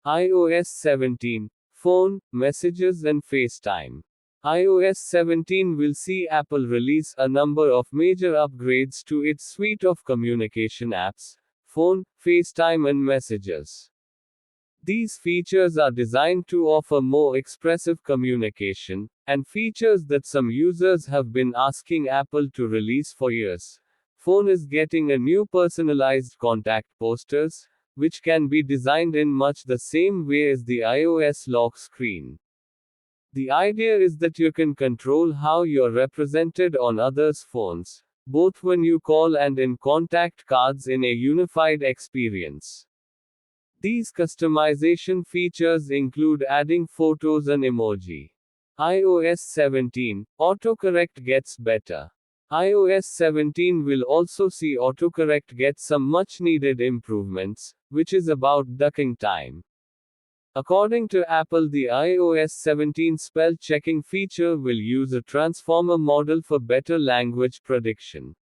iOS 17. Phone, Messages and FaceTime. iOS 17 will see Apple release a number of major upgrades to its suite of communication apps: phone, FaceTime and messages. These features are designed to offer more expressive communication, and features that some users have been asking Apple to release for years. Phone is getting a new personalized contact posters, which can be designed in much the same way as the iOS lock screen. The idea is that you can control how you're represented on others' phones, both when you call and in contact cards in a unified experience. These customization features include adding photos and emoji. iOS 17. Autocorrect gets better. iOS 17 will also see autocorrect get some much needed improvements, which is about ducking time. According to Apple, the iOS 17 spell checking feature will use a transformer model for better language prediction.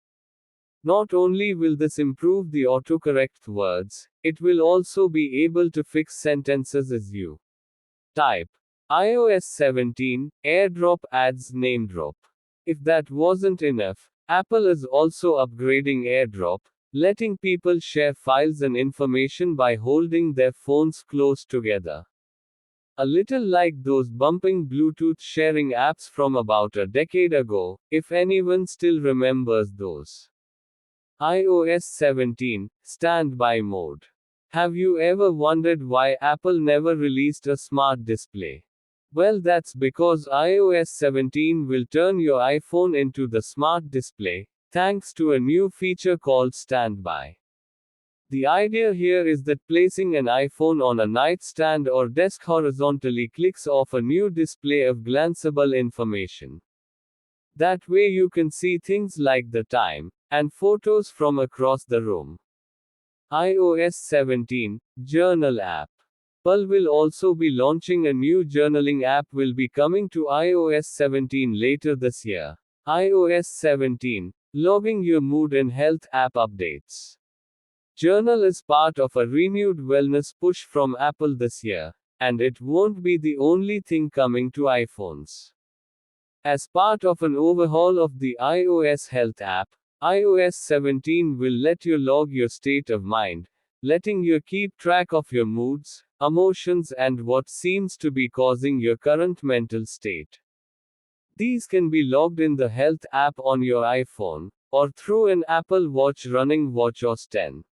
Not only will this improve the autocorrect words, it will also be able to fix sentences as you type. iOS 17, AirDrop adds NameDrop. If that wasn't enough, Apple is also upgrading AirDrop, letting people share files and information by holding their phones close together. A little like those bumping Bluetooth sharing apps from about a decade ago, if anyone still remembers those. iOS 17, Standby Mode. Have you ever wondered why Apple never released a smart display? Well, that's because iOS 17 will turn your iPhone into the smart display, thanks to a new feature called Standby. The idea here is that placing an iPhone on a nightstand or desk horizontally clicks off a new display of glanceable information. That way you can see things like the time, and photos from across the room. iOS 17, Journal app. Apple will also be launching a new journaling app will be coming to iOS 17 later this year. iOS 17, Logging Your Mood and Health app updates. Journal is part of a renewed wellness push from Apple this year, and it won't be the only thing coming to iPhones. As part of an overhaul of the iOS Health app, iOS 17 will let you log your state of mind, letting you keep track of your moods, emotions, and what seems to be causing your current mental state. These can be logged in the Health app on your iPhone, or through an Apple Watch running WatchOS 10.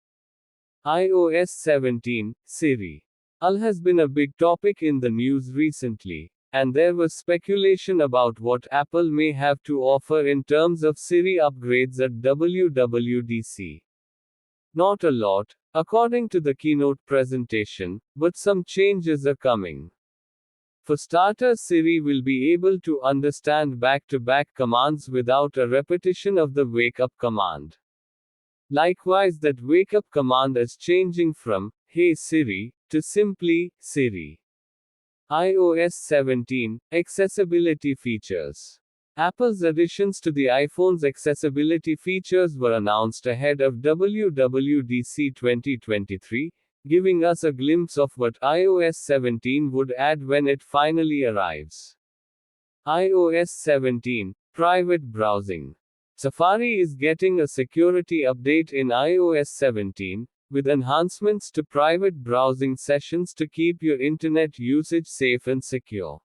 iOS 17, Siri. Siri has been a big topic in the news recently, and there was speculation about what Apple may have to offer in terms of Siri upgrades at WWDC. Not a lot, according to the keynote presentation, but some changes are coming. For starters, Siri will be able to understand back-to-back commands without a repetition of the wake up command. Likewise, that wake up command is changing from "Hey Siri" to simply Siri. iOS 17, Accessibility features. Apple's additions to the iPhone's accessibility features were announced ahead of WWDC 2023, giving us a glimpse of what iOS 17 would add when it finally arrives. iOS 17, Private Browsing. Safari is getting a security update in iOS 17, with enhancements to private browsing sessions to keep your internet usage safe and secure.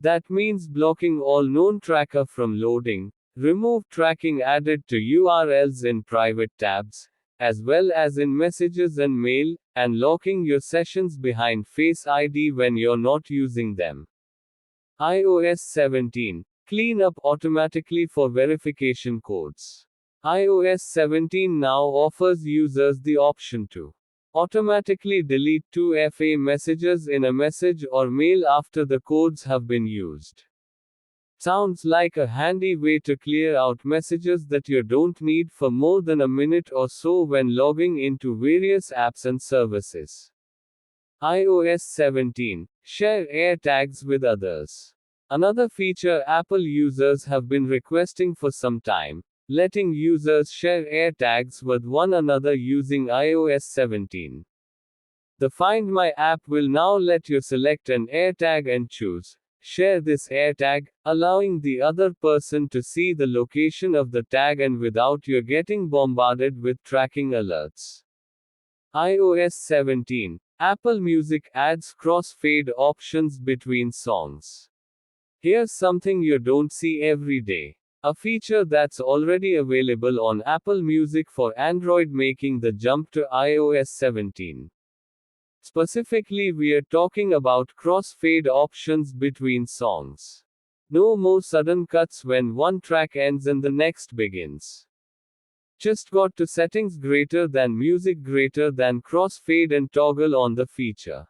That means blocking all known tracker from loading, remove tracking added to URLs in private tabs, as well as in messages and mail, and locking your sessions behind Face ID when you're not using them. iOS 17, Clean up automatically for verification codes. iOS 17 now offers users the option to automatically delete 2FA messages in a message or mail after the codes have been used. Sounds like a handy way to clear out messages that you don't need for more than a minute or so when logging into various apps and services. iOS 17, Share AirTags with others. Another feature Apple users have been requesting for some time, letting users share AirTags with one another using iOS 17. The Find My app will now let you select an AirTag and choose Share this AirTag, allowing the other person to see the location of the tag and without you getting bombarded with tracking alerts. iOS 17. Apple Music adds crossfade options between songs. Here's something you don't see every day. A feature that's already available on Apple Music for Android, making the jump to iOS 17. Specifically, we're talking about crossfade options between songs. No more sudden cuts when one track ends and the next begins. Just got to settings greater than music greater than crossfade and toggle on the feature.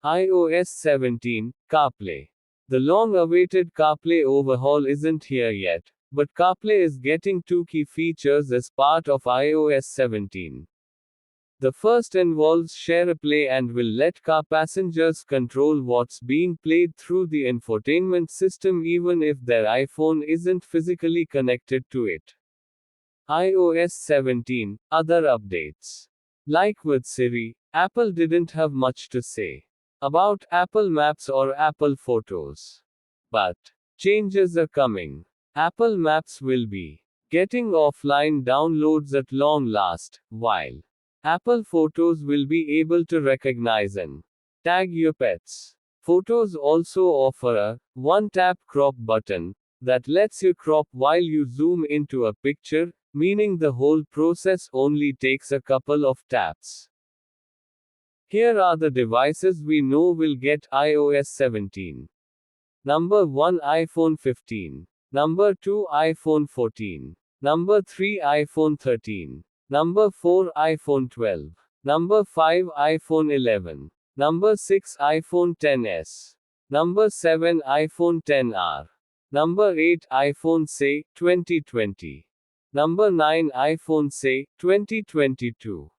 iOS 17, CarPlay. The long-awaited CarPlay overhaul isn't here yet, but CarPlay is getting two key features as part of iOS 17. The first involves SharePlay and will let car passengers control what's being played through the infotainment system even if their iPhone isn't physically connected to it. iOS 17, other updates. Like with Siri, Apple didn't have much to say about Apple Maps or Apple Photos. But changes are coming. Apple Maps will be getting offline downloads at long last, while Apple Photos will be able to recognize and tag your pets. Photos also offer a one-tap crop button that lets you crop while you zoom into a picture, meaning the whole process only takes a couple of taps. Here are the devices we know will get iOS 17. Number 1, iPhone 15. Number 2, iPhone 14. Number 3, iPhone 13. Number 4, iPhone 12. Number 5, iPhone 11. Number 6, iPhone XS. Number 7, iPhone XR. Number 8, iPhone SE 2020. Number 9, iPhone SE 2022.